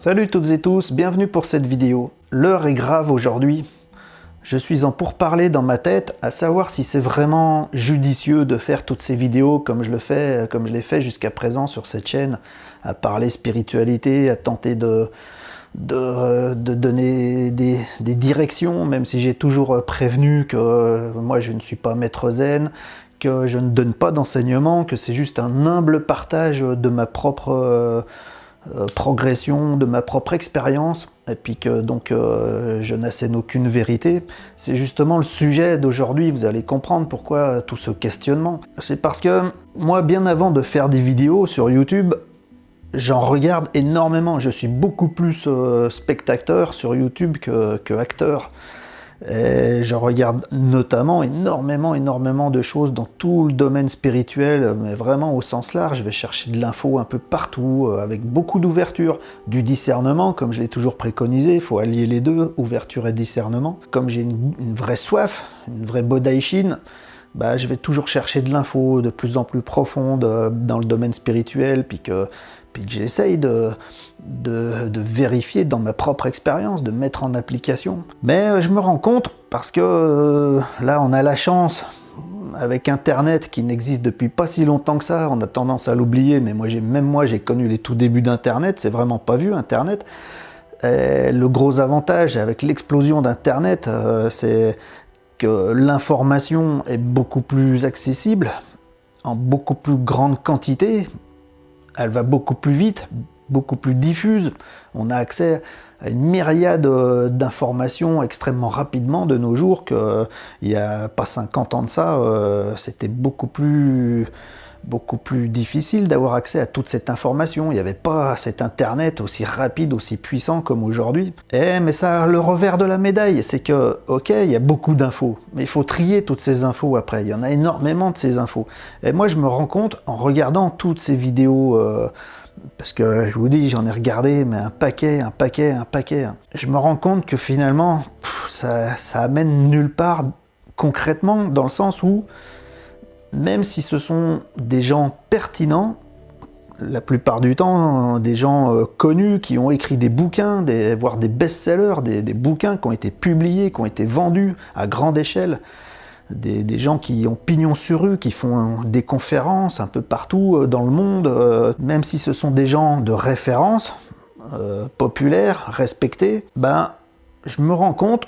Salut toutes et tous, bienvenue pour cette vidéo. L'heure est grave aujourd'hui. Je suis en pourparlers dans ma tête à savoir si c'est vraiment judicieux de faire toutes ces vidéos comme je l'ai fait jusqu'à présent sur cette chaîne, à parler spiritualité, à tenter de donner des directions, même si j'ai toujours prévenu que moi je ne suis pas maître zen, que je ne donne pas d'enseignement, que c'est juste un humble partage de ma propre progression, de ma propre expérience, et puis que donc je n'assène aucune vérité. C'est justement le sujet d'aujourd'hui, vous allez comprendre pourquoi tout ce questionnement. C'est parce que moi, bien avant de faire des vidéos sur YouTube, j'en regarde énormément. Je suis beaucoup plus spectateur sur YouTube que acteur. Et je regarde notamment énormément de choses dans tout le domaine spirituel, mais vraiment au sens large. Je vais chercher de l'info un peu partout, avec beaucoup d'ouverture, du discernement, comme je l'ai toujours préconisé. Il faut allier les deux, ouverture et discernement. Comme j'ai une vraie soif, une vraie bodaïshin, bah, je vais toujours chercher de l'info de plus en plus profonde dans le domaine spirituel, puis que j'essaye de vérifier dans ma propre expérience, de mettre en application. Mais je me rends compte, parce que là on a la chance, avec Internet qui n'existe depuis pas si longtemps que ça, on a tendance à l'oublier, mais moi j'ai connu les tout débuts d'Internet, c'est vraiment pas vu Internet. Et le gros avantage avec l'explosion d'Internet, c'est que l'information est beaucoup plus accessible, en beaucoup plus grande quantité, elle va beaucoup plus vite, beaucoup plus diffuse, on a accès à une myriade d'informations extrêmement rapidement de nos jours qu'il n'y a pas 50 ans de ça, c'était beaucoup plus difficile d'avoir accès à toute cette information. Il n'y avait pas cet internet aussi rapide, aussi puissant comme aujourd'hui. Mais ça a le revers de la médaille, c'est que, ok, il y a beaucoup d'infos, mais il faut trier toutes ces infos après. Il y en a énormément de ces infos. Et moi, je me rends compte, en regardant toutes ces vidéos, parce que je vous dis, j'en ai regardé, mais un paquet. Je me rends compte que finalement, ça amène nulle part concrètement, dans le sens où même si ce sont des gens pertinents, la plupart du temps des gens connus qui ont écrit des bouquins, voire des best-sellers, des bouquins qui ont été publiés, qui ont été vendus à grande échelle, des gens qui ont pignon sur rue, qui font des conférences un peu partout dans le monde, même si ce sont des gens de référence, populaires, respectés, ben, je me rends compte,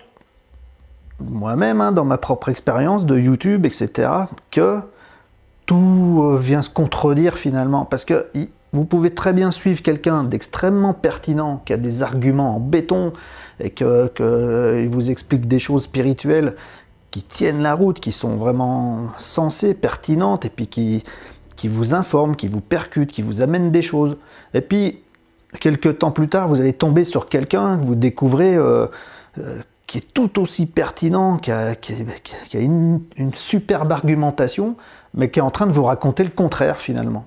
moi-même, dans ma propre expérience de YouTube, etc., que tout vient se contredire finalement, parce que vous pouvez très bien suivre quelqu'un d'extrêmement pertinent, qui a des arguments en béton, et qu'il vous explique des choses spirituelles qui tiennent la route, qui sont vraiment sensées, pertinentes, et puis qui vous informent, qui vous percutent, qui vous amènent des choses. Et puis, quelques temps plus tard, vous allez tomber sur quelqu'un que vous découvrez qui est tout aussi pertinent, qui a une superbe argumentation, mais qui est en train de vous raconter le contraire finalement.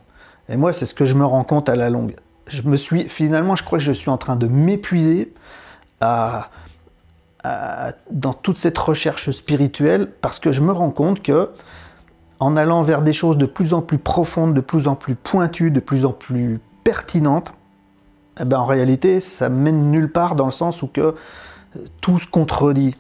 Et moi, c'est ce que je me rends compte à la longue. Finalement, je crois que je suis en train de m'épuiser dans toute cette recherche spirituelle, parce que je me rends compte que, en allant vers des choses de plus en plus profondes, de plus en plus pointues, de plus en plus pertinentes, eh ben, en réalité, ça mène nulle part, dans le sens où que tout se contredit.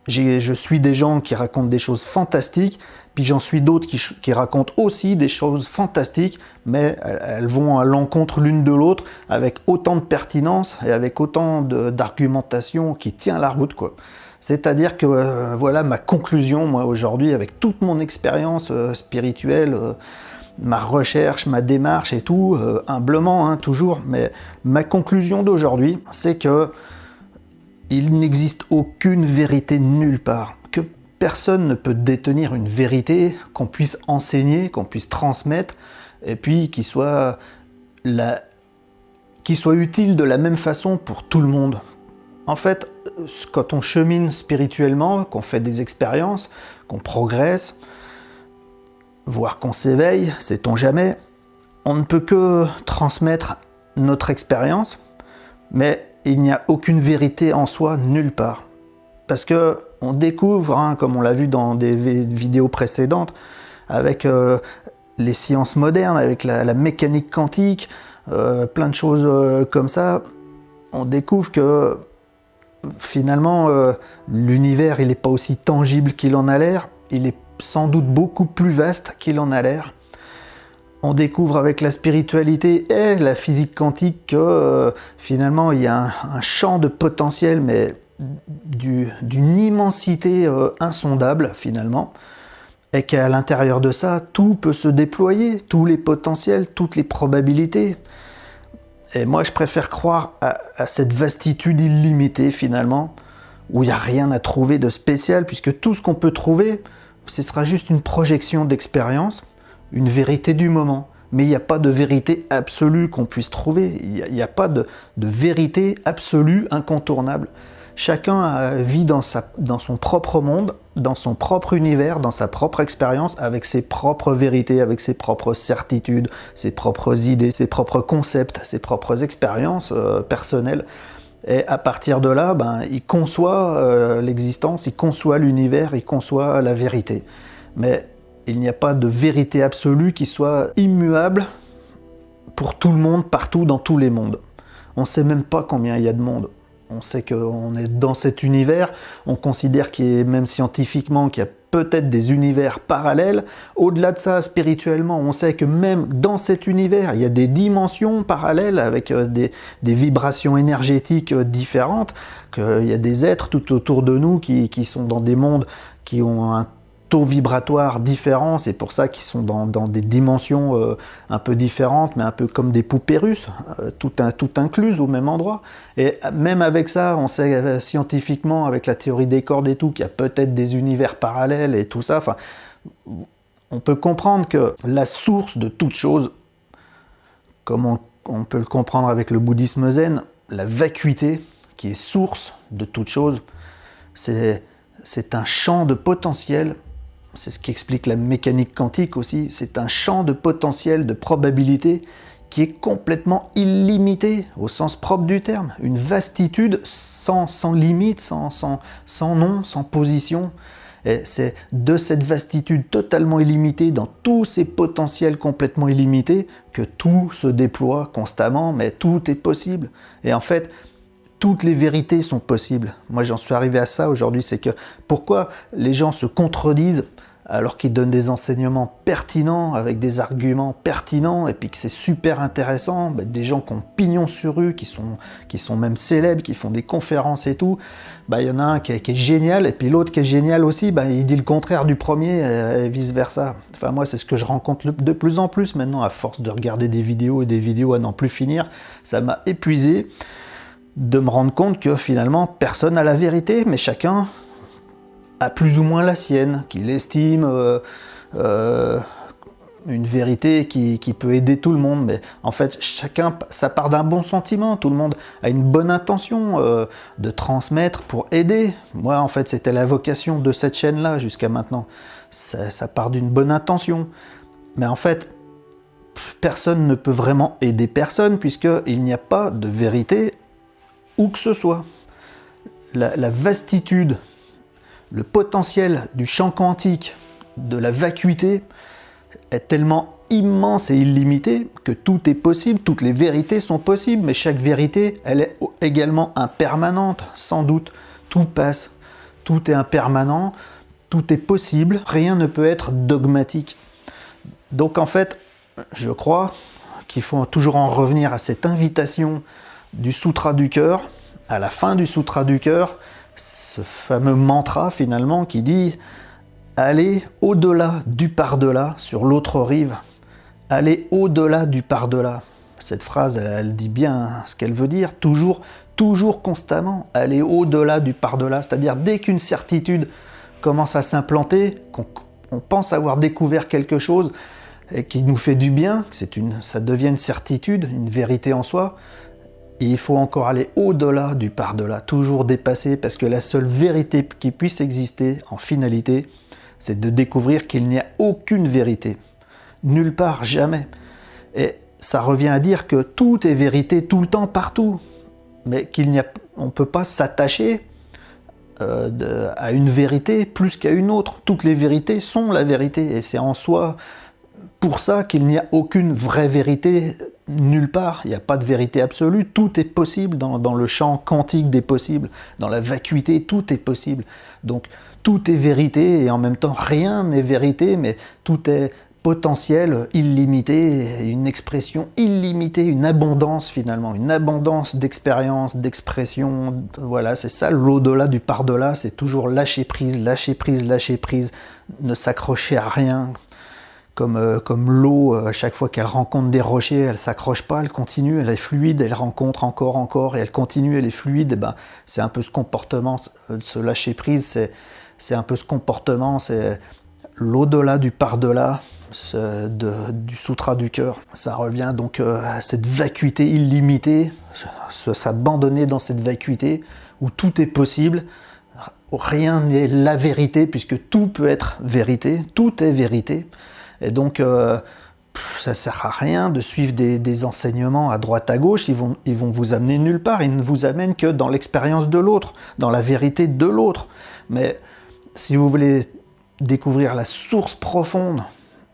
Je suis des gens qui racontent des choses fantastiques, puis j'en suis d'autres qui racontent aussi des choses fantastiques, mais elles vont à l'encontre l'une de l'autre, avec autant de pertinence et avec autant d'argumentation qui tient la route, quoi. C'est-à-dire que voilà ma conclusion, moi, aujourd'hui, avec toute mon expérience spirituelle, ma recherche, ma démarche et tout, humblement, toujours, mais ma conclusion d'aujourd'hui, c'est que il n'existe aucune vérité nulle part, que personne ne peut détenir une vérité qu'on puisse enseigner, qu'on puisse transmettre, et puis qui soit utile de la même façon pour tout le monde. En fait, quand on chemine spirituellement, qu'on fait des expériences, qu'on progresse, voire qu'on s'éveille, sait-on jamais, on ne peut que transmettre notre expérience, mais il n'y a aucune vérité en soi, nulle part. Parce que on découvre, comme on l'a vu dans des vidéos précédentes, avec les sciences modernes, avec la mécanique quantique, plein de choses comme ça, on découvre que finalement, l'univers, il n'est pas aussi tangible qu'il en a l'air, il est sans doute beaucoup plus vaste qu'il en a l'air. On découvre avec la spiritualité et la physique quantique que finalement, il y a un champ de potentiel, mais d'une immensité insondable finalement, et qu'à l'intérieur de ça, tout peut se déployer, tous les potentiels, toutes les probabilités. Et moi, je préfère croire à cette vastitude illimitée, finalement, où il n'y a rien à trouver de spécial, puisque tout ce qu'on peut trouver, ce sera juste une projection d'expérience, une vérité du moment. Mais il n'y a pas de vérité absolue qu'on puisse trouver. Il n'y a pas de vérité absolue incontournable. Chacun vit dans son propre monde, dans son propre univers, dans sa propre expérience, avec ses propres vérités, avec ses propres certitudes, ses propres idées, ses propres concepts, ses propres expériences personnelles. Et à partir de là, il conçoit l'existence, il conçoit l'univers, il conçoit la vérité. Mais il n'y a pas de vérité absolue qui soit immuable pour tout le monde, partout, dans tous les mondes. On ne sait même pas combien il y a de mondes. On sait qu'on est dans cet univers, on considère qu'il y a, même scientifiquement, qu'il y a peut-être des univers parallèles. Au-delà de ça, spirituellement, on sait que même dans cet univers, il y a des dimensions parallèles avec des vibrations énergétiques différentes, qu'il y a des êtres tout autour de nous qui sont dans des mondes qui ont un taux vibratoire différent, c'est pour ça qu'ils sont dans des dimensions un peu différentes, mais un peu comme des poupées russes, tout incluses au même endroit. Et même avec ça, on sait scientifiquement, avec la théorie des cordes et tout, qu'il y a peut-être des univers parallèles et tout ça. Enfin, on peut comprendre que la source de toute chose, comme on peut le comprendre avec le bouddhisme zen, la vacuité, qui est source de toute chose, c'est un champ de potentiel. C'est ce qui explique la mécanique quantique aussi. C'est un champ de potentiel, de probabilité qui est complètement illimité au sens propre du terme. Une vastitude sans limite, sans nom, sans position. Et c'est de cette vastitude totalement illimitée, dans tous ces potentiels complètement illimités, que tout se déploie constamment, mais tout est possible. Et en fait, toutes les vérités sont possibles. Moi, j'en suis arrivé à ça aujourd'hui, c'est que pourquoi les gens se contredisent alors qu'ils donnent des enseignements pertinents, avec des arguments pertinents, et puis que c'est super intéressant, des gens qui ont pignon sur rue, qui sont même célèbres, qui font des conférences et tout, il y en a un qui est génial, et puis l'autre qui est génial aussi, il dit le contraire du premier, et vice-versa. Enfin, moi, c'est ce que je rencontre de plus en plus maintenant, à force de regarder des vidéos et des vidéos à n'en plus finir. Ça m'a épuisé de me rendre compte que finalement, personne n'a la vérité, mais chacun a plus ou moins la sienne, qu'il estime une vérité qui peut aider tout le monde. Mais en fait, chacun, ça part d'un bon sentiment, tout le monde a une bonne intention de transmettre pour aider. Moi, en fait, c'était la vocation de cette chaîne-là jusqu'à maintenant. Ça part d'une bonne intention. Mais en fait, personne ne peut vraiment aider personne, puisqu'il n'y a pas de vérité où que ce soit. La vastitude, le potentiel du champ quantique, de la vacuité, est tellement immense et illimité que tout est possible, toutes les vérités sont possibles, mais chaque vérité, elle est également impermanente, sans doute. Tout passe, tout est impermanent, tout est possible, rien ne peut être dogmatique. Donc en fait, je crois qu'il faut toujours en revenir à cette invitation du Sutra du cœur, à la fin du Sutra du cœur, ce fameux mantra finalement qui dit « Allez au-delà du par-delà sur l'autre rive, allez au-delà du par-delà ». Cette phrase, elle dit bien ce qu'elle veut dire, toujours, constamment, aller au-delà du par-delà. C'est-à-dire dès qu'une certitude commence à s'implanter, qu'on pense avoir découvert quelque chose et qui nous fait du bien, ça devient une certitude, une vérité en soi, et il faut encore aller au-delà du par-delà, toujours dépasser, parce que la seule vérité qui puisse exister en finalité, c'est de découvrir qu'il n'y a aucune vérité. Nulle part, jamais. Et ça revient à dire que tout est vérité tout le temps, partout. Mais on ne peut pas s'attacher à une vérité plus qu'à une autre. Toutes les vérités sont la vérité. Et c'est en soi pour ça qu'il n'y a aucune vraie vérité nulle part, il n'y a pas de vérité absolue, tout est possible dans le champ quantique des possibles, dans la vacuité, tout est possible. Donc tout est vérité et en même temps rien n'est vérité, mais tout est potentiel, illimité, une expression illimitée, une abondance finalement, une abondance d'expérience, d'expression. Voilà, c'est ça l'au-delà du par-delà, c'est toujours lâcher prise, lâcher prise, lâcher prise, ne s'accrocher à rien. Comme l'eau, à chaque fois qu'elle rencontre des rochers, elle ne s'accroche pas, elle continue, elle est fluide, elle rencontre encore, et elle continue, elle est fluide. Et ben, c'est un peu ce comportement, ce lâcher prise, c'est un peu ce comportement, c'est l'au-delà du par-delà, du sutra du cœur. Ça revient donc à cette vacuité illimitée, s'abandonner dans cette vacuité où tout est possible, rien n'est la vérité, puisque tout peut être vérité, tout est vérité. Et donc, ça ne sert à rien de suivre des enseignements à droite à gauche, ils vont vous amener nulle part, ils ne vous amènent que dans l'expérience de l'autre, dans la vérité de l'autre. Mais si vous voulez découvrir la source profonde,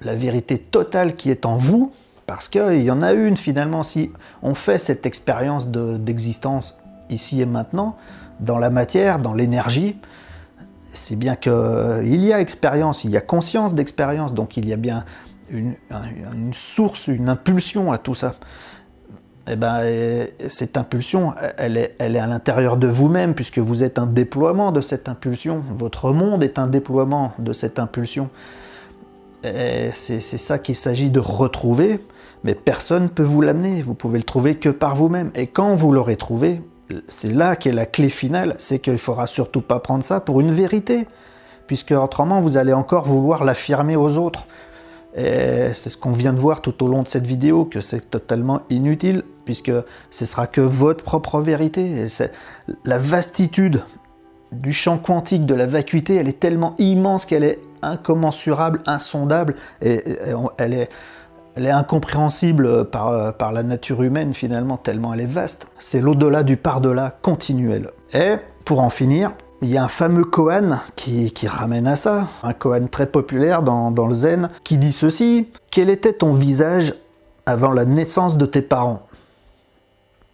la vérité totale qui est en vous, parce qu'il y en a une finalement, si on fait cette expérience d'existence ici et maintenant, dans la matière, dans l'énergie, c'est bien qu'il y a expérience, il y a conscience d'expérience, donc il y a bien une source, une impulsion à tout ça. Et ben, cette impulsion, elle est à l'intérieur de vous-même, puisque vous êtes un déploiement de cette impulsion. Votre monde est un déploiement de cette impulsion. Et c'est ça qu'il s'agit de retrouver, mais personne ne peut vous l'amener. Vous pouvez le trouver que par vous-même. Et quand vous l'aurez trouvé, c'est là qu'est la clé finale, c'est qu'il ne faudra surtout pas prendre ça pour une vérité, puisque autrement vous allez encore vouloir l'affirmer aux autres. Et c'est ce qu'on vient de voir tout au long de cette vidéo, que c'est totalement inutile, puisque ce sera que votre propre vérité. Et c'est la vastitude du champ quantique de la vacuité, elle est tellement immense qu'elle est incommensurable, insondable, et elle est incompréhensible par la nature humaine finalement, tellement elle est vaste. C'est l'au-delà du par-delà continuel. Et pour en finir, il y a un fameux koan qui ramène à ça, un koan très populaire dans le zen, qui dit ceci: « Quel était ton visage avant la naissance de tes parents ?»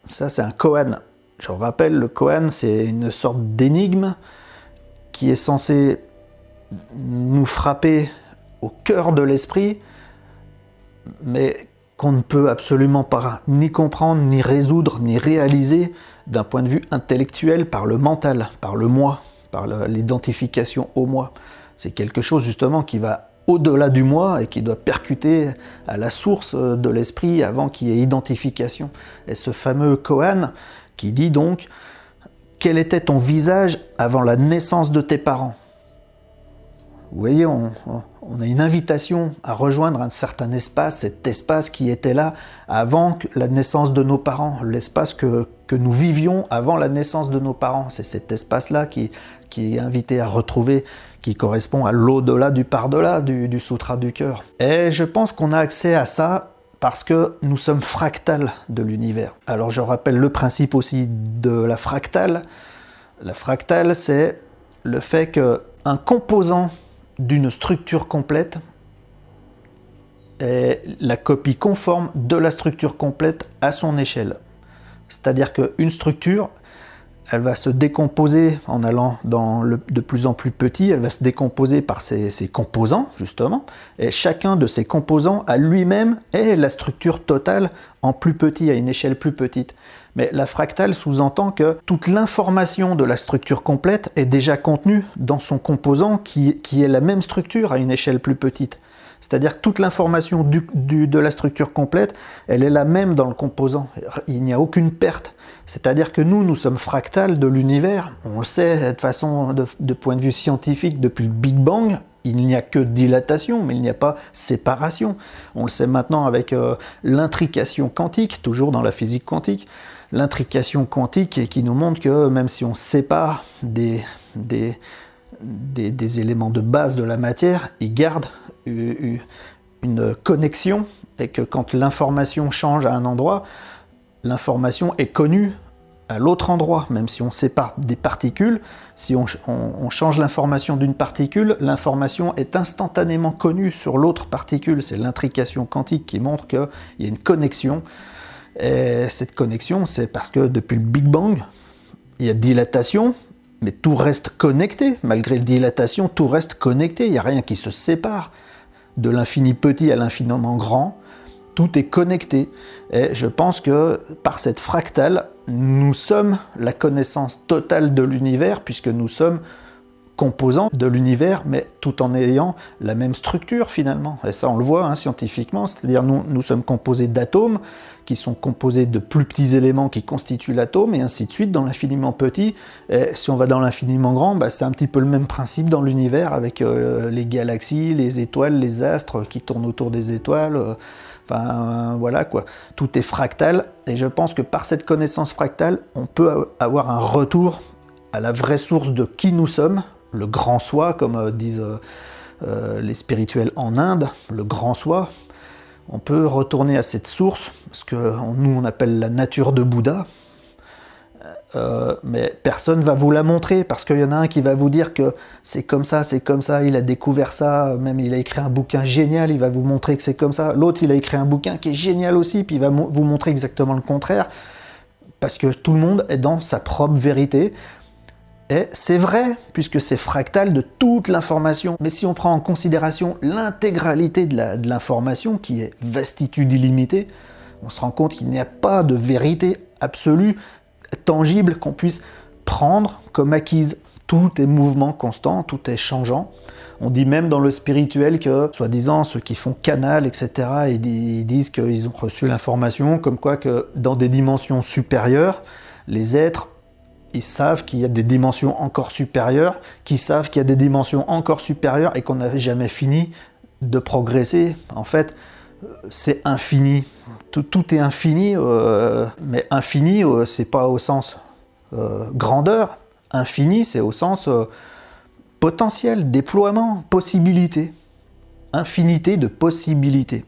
Ça c'est un koan. Je rappelle, le koan c'est une sorte d'énigme qui est censé nous frapper au cœur de l'esprit, mais qu'on ne peut absolument pas ni comprendre, ni résoudre, ni réaliser d'un point de vue intellectuel par le mental, par le moi, par l'identification au moi. C'est quelque chose justement qui va au-delà du moi et qui doit percuter à la source de l'esprit avant qu'il y ait identification. Et ce fameux koan qui dit donc: « Quel était ton visage avant la naissance de tes parents ?» Vous voyez, on a une invitation à rejoindre un certain espace, cet espace qui était là avant la naissance de nos parents, l'espace que nous vivions avant la naissance de nos parents. C'est cet espace-là qui est invité à retrouver, qui correspond à l'au-delà du par-delà du sutra du cœur. Et je pense qu'on a accès à ça parce que nous sommes fractales de l'univers. Alors je rappelle le principe aussi de la fractale. La fractale, c'est le fait qu'un composant d'une structure complète est la copie conforme de la structure complète à son échelle. C'est-à-dire qu'une structure, elle va se décomposer en allant de plus en plus petit, elle va se décomposer par ses composants, justement, et chacun de ces composants à lui-même est la structure totale en plus petit, à une échelle plus petite. Mais la fractale sous-entend que toute l'information de la structure complète est déjà contenue dans son composant qui est la même structure à une échelle plus petite. C'est-à-dire que toute l'information de la structure complète, elle est la même dans le composant. Il n'y a aucune perte. C'est-à-dire que nous sommes fractales de l'univers. On le sait de façon, de point de vue scientifique, depuis le Big Bang, il n'y a que dilatation, mais il n'y a pas séparation. On le sait maintenant avec l'intrication quantique, toujours dans la physique quantique. L'intrication quantique qui nous montre que même si on sépare des éléments de base de la matière, ils gardent une connexion, et que quand l'information change à un endroit, l'information est connue à l'autre endroit, même si on sépare des particules, si on change l'information d'une particule, l'information est instantanément connue sur l'autre particule. C'est l'intrication quantique qui montre qu'il y a une connexion. Et cette connexion, c'est parce que depuis le Big Bang, il y a dilatation, mais tout reste connecté. Malgré la dilatation, tout reste connecté. Il n'y a rien qui se sépare. De l'infini petit à l'infiniment grand, tout est connecté. Et je pense que par cette fractale, nous sommes la connaissance totale de l'univers, puisque nous sommes composants de l'univers, mais tout en ayant la même structure finalement. Et ça, on le voit scientifiquement, c'est-à-dire nous sommes composés d'atomes, qui sont composés de plus petits éléments qui constituent l'atome, et ainsi de suite dans l'infiniment petit. Et si on va dans l'infiniment grand, c'est un petit peu le même principe dans l'univers, avec les galaxies, les étoiles, les astres qui tournent autour des étoiles. Enfin, voilà quoi. Tout est fractal, et je pense que par cette connaissance fractale, on peut avoir un retour à la vraie source de qui nous sommes, le grand soi, comme disent les spirituels en Inde, le grand soi. On peut retourner à cette source, ce que nous on appelle la nature de Bouddha, mais personne ne va vous la montrer, parce qu'il y en a un qui va vous dire que c'est comme ça, il a découvert ça, même il a écrit un bouquin génial, il va vous montrer que c'est comme ça. L'autre, il a écrit un bouquin qui est génial aussi, puis il va vous montrer exactement le contraire, parce que tout le monde est dans sa propre vérité. Et c'est vrai, puisque c'est fractal de toute l'information. Mais si on prend en considération l'intégralité de l'information, qui est vastitude illimitée, on se rend compte qu'il n'y a pas de vérité absolue, tangible, qu'on puisse prendre comme acquise. Tout est mouvement constant, tout est changeant. On dit même dans le spirituel que, soi-disant, ceux qui font canal, etc., ils disent qu'ils ont reçu l'information, comme quoi que dans des dimensions supérieures, les êtres, ils savent qu'il y a des dimensions encore supérieures, qui savent qu'il y a des dimensions encore supérieures, et qu'on n'a jamais fini de progresser. En fait, c'est infini. Tout est infini, mais infini, c'est pas au sens grandeur. Infini, c'est au sens potentiel, déploiement, possibilité. Infinité de possibilités.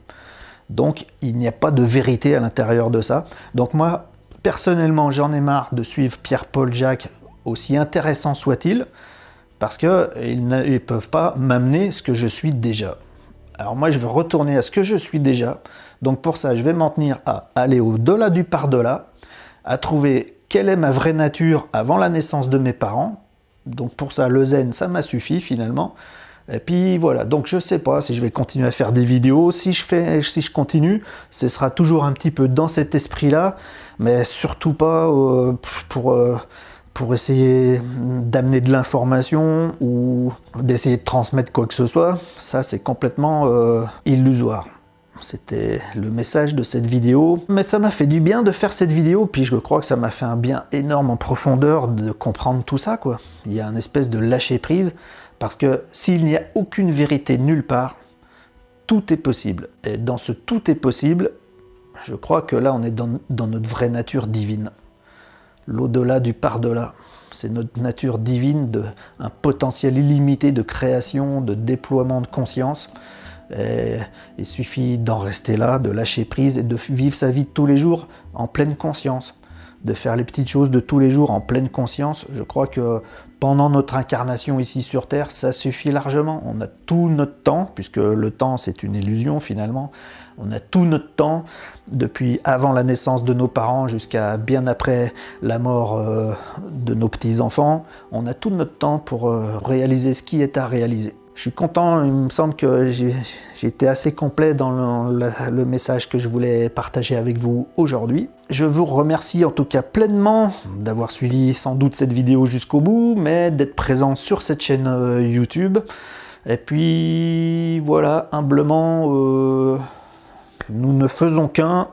Donc, il n'y a pas de vérité à l'intérieur de ça. Donc moi, personnellement, j'en ai marre de suivre Pierre-Paul Jacques, aussi intéressant soit-il, parce qu'ils ne peuvent pas m'amener ce que je suis déjà. Alors moi, je veux retourner à ce que je suis déjà. Donc pour ça, je vais m'en tenir à aller au-delà du par-delà, à trouver quelle est ma vraie nature avant la naissance de mes parents. Donc pour ça, le zen, ça m'a suffi finalement. Et puis voilà, donc je sais pas si je vais continuer à faire des vidéos. Si je continue, ce sera toujours un petit peu dans cet esprit-là, mais surtout pas pour essayer d'amener de l'information ou d'essayer de transmettre quoi que ce soit. Ça, c'est complètement illusoire. C'était le message de cette vidéo. Mais ça m'a fait du bien de faire cette vidéo, puis je crois que ça m'a fait un bien énorme en profondeur de comprendre tout ça, quoi. Il y a une espèce de lâcher-prise, parce que s'il n'y a aucune vérité nulle part, tout est possible. Et dans ce tout est possible, je crois que là, on est dans notre vraie nature divine. L'au-delà du par-delà. C'est notre nature divine, un potentiel illimité de création, de déploiement de conscience. Et il suffit d'en rester là, de lâcher prise et de vivre sa vie de tous les jours en pleine conscience. De faire les petites choses de tous les jours en pleine conscience. Je crois que pendant notre incarnation ici sur Terre, ça suffit largement. On a tout notre temps, puisque le temps c'est une illusion finalement. On a tout notre temps, depuis avant la naissance de nos parents jusqu'à bien après la mort de nos petits-enfants. On a tout notre temps pour réaliser ce qui est à réaliser. Je suis content, il me semble que j'ai été assez complet dans le message que je voulais partager avec vous aujourd'hui. Je vous remercie en tout cas pleinement d'avoir suivi sans doute cette vidéo jusqu'au bout, mais d'être présent sur cette chaîne YouTube. Et puis voilà, humblement, nous ne faisons qu'un.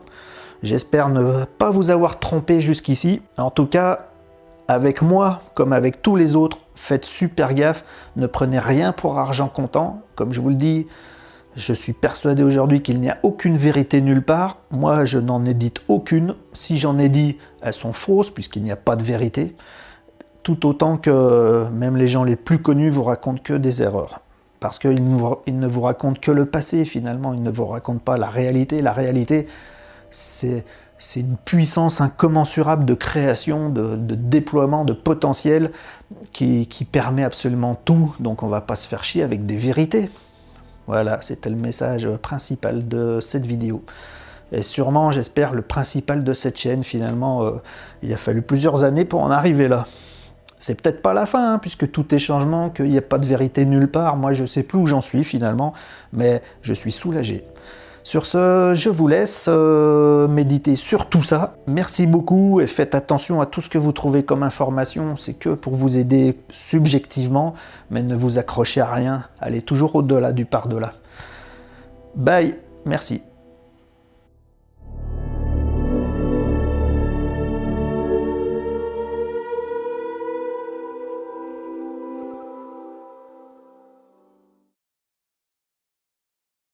J'espère ne pas vous avoir trompé jusqu'ici. En tout cas, avec moi, comme avec tous les autres, faites super gaffe, ne prenez rien pour argent comptant. Comme je vous le dis, je suis persuadé aujourd'hui qu'il n'y a aucune vérité nulle part. Moi, je n'en ai dit aucune. Si j'en ai dit, elles sont fausses, puisqu'il n'y a pas de vérité. Tout autant que même les gens les plus connus vous racontent que des erreurs. Parce qu'ils ne vous racontent que le passé, finalement. Ils ne vous racontent pas la réalité. La réalité, c'est c'est une puissance incommensurable de création, de déploiement, de potentiel qui permet absolument tout. Donc on va pas se faire chier avec des vérités. Voilà, c'était le message principal de cette vidéo. Et sûrement, j'espère, le principal de cette chaîne. Finalement, il a fallu plusieurs années pour en arriver là. C'est peut-être pas la fin, hein, puisque tout est changement, qu'il n'y a pas de vérité nulle part. Moi, je sais plus où j'en suis finalement, mais je suis soulagé. Sur ce, je vous laisse méditer sur tout ça. Merci beaucoup et faites attention à tout ce que vous trouvez comme information. C'est que pour vous aider subjectivement, mais ne vous accrochez à rien. Allez toujours au-delà du par-delà. Bye, merci.